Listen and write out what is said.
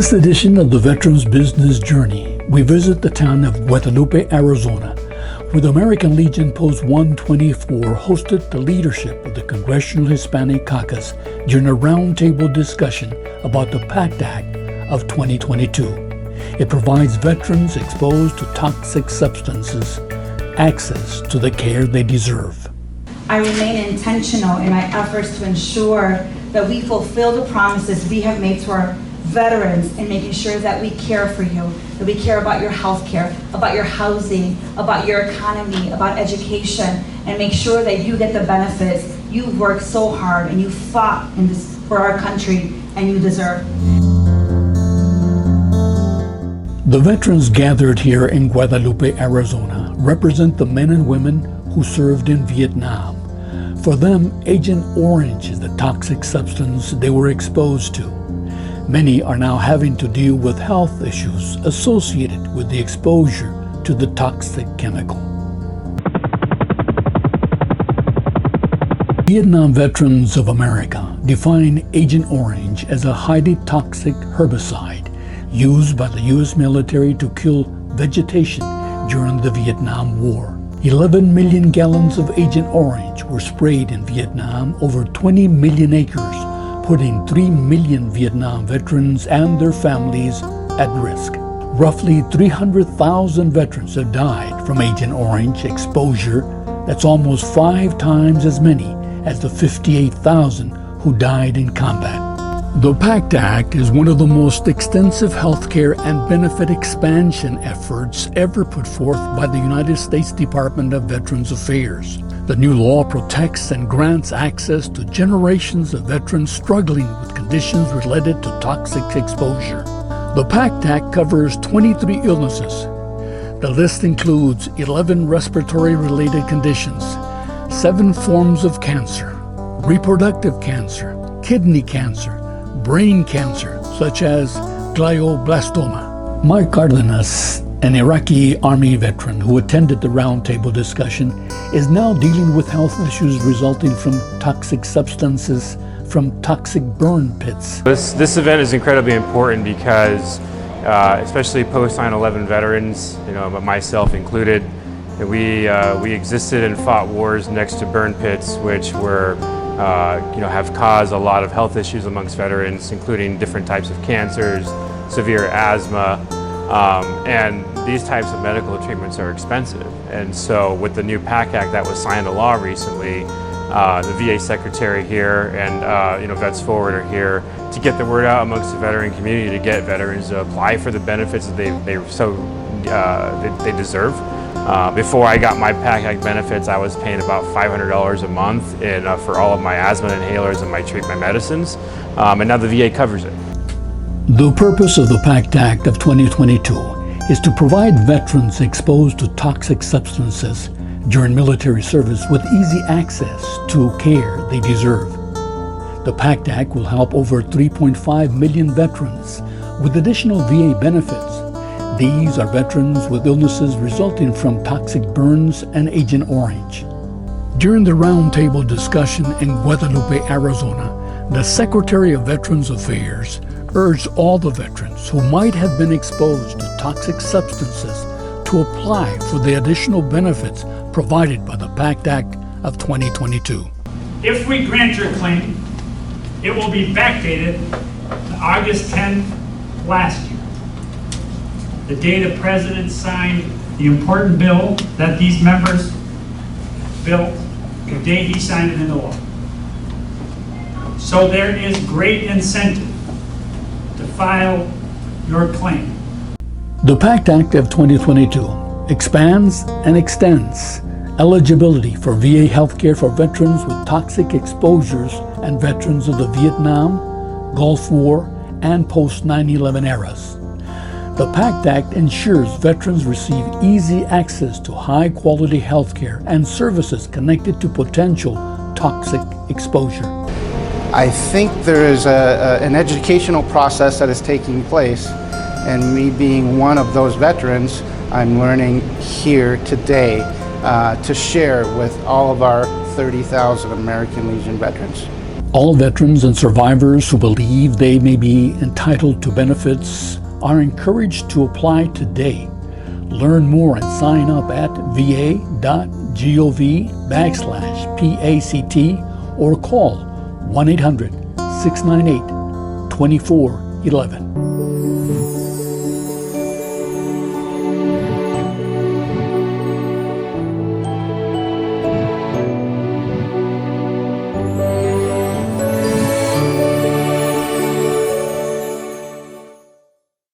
this edition of the Veterans Business Journey, we visit the town of Guadalupe, Arizona, where the American Legion Post 124 hosted the leadership of the Congressional Hispanic Caucus during a roundtable discussion about the PACT Act of 2022. It provides veterans exposed to toxic substances access to the care they deserve. I remain intentional in my efforts to ensure that we fulfill the promises we have made to our veterans in making sure that we care for you, that we care about your health care, about your housing, about your economy, about education, and make sure that you get the benefits you've worked so hard and you fought in this for our country and you deserve. The veterans gathered here in Guadalupe, Arizona represent the men and women who served in Vietnam. For them, Agent Orange is the toxic substance they were exposed to. Many are now having to deal with health issues associated with the exposure to the toxic chemical. Vietnam Veterans of America define Agent Orange as a highly toxic herbicide used by the U.S. military to kill vegetation during the Vietnam War. 11 million gallons of Agent Orange were sprayed in Vietnam over 20 million acres, putting 3 million Vietnam veterans and their families at risk. Roughly 300,000 veterans have died from Agent Orange exposure. That's almost 5 times as many as the 58,000 who died in combat. The PACT Act is one of the most extensive healthcare and benefit expansion efforts ever put forth by the United States Department of Veterans Affairs. The new law protects and grants access to generations of veterans struggling with conditions related to toxic exposure. The PACT Act covers 23 illnesses. The list includes 11 respiratory-related conditions, 7 forms of cancer, reproductive cancer, kidney cancer, brain cancer, such as glioblastoma. Mike Cardenas, an Iraqi Army veteran who attended the roundtable discussion, is now dealing with health issues resulting from toxic substances from toxic burn pits. This event is incredibly important because, especially post 9/11 veterans, myself included, we existed and fought wars next to burn pits, which were have caused a lot of health issues amongst veterans, including different types of cancers, severe asthma, and these types of medical treatments are expensive. And so with the new PACT Act that was signed into law recently, the VA secretary here and Vets Forward are here to get the word out amongst the veteran community to get veterans to apply for the benefits that they deserve. Before I got my PACT Act benefits, I was paying about $500 a month for all of my asthma inhalers and my medicines, and now the VA covers it. The purpose of the PACT Act of 2022 is to provide veterans exposed to toxic substances during military service with easy access to care they deserve. The PACT Act will help over 3.5 million veterans with additional VA benefits. These are veterans with illnesses resulting from toxic burns and Agent Orange. During the roundtable discussion in Guadalupe, Arizona, the Secretary of Veterans Affairs urged all the veterans who might have been exposed to toxic substances to apply for the additional benefits provided by the PACT Act of 2022. If we grant your claim, it will be backdated to August 10th last year, the day the President signed the important bill that these members built, the day he signed it into law. So there is great incentive to file your claim. The PACT Act of 2022 expands and extends eligibility for VA healthcare for veterans with toxic exposures and veterans of the Vietnam, Gulf War, and post 9/11 eras. The PACT Act ensures veterans receive easy access to high-quality health care and services connected to potential toxic exposure. I think there is an educational process that is taking place, and me being one of those veterans, I'm learning here today to share with all of our 30,000 American Legion veterans. All veterans and survivors who believe they may be entitled to benefits are encouraged to apply today. Learn more and sign up at va.gov/PACT or call 1-800-698-2411.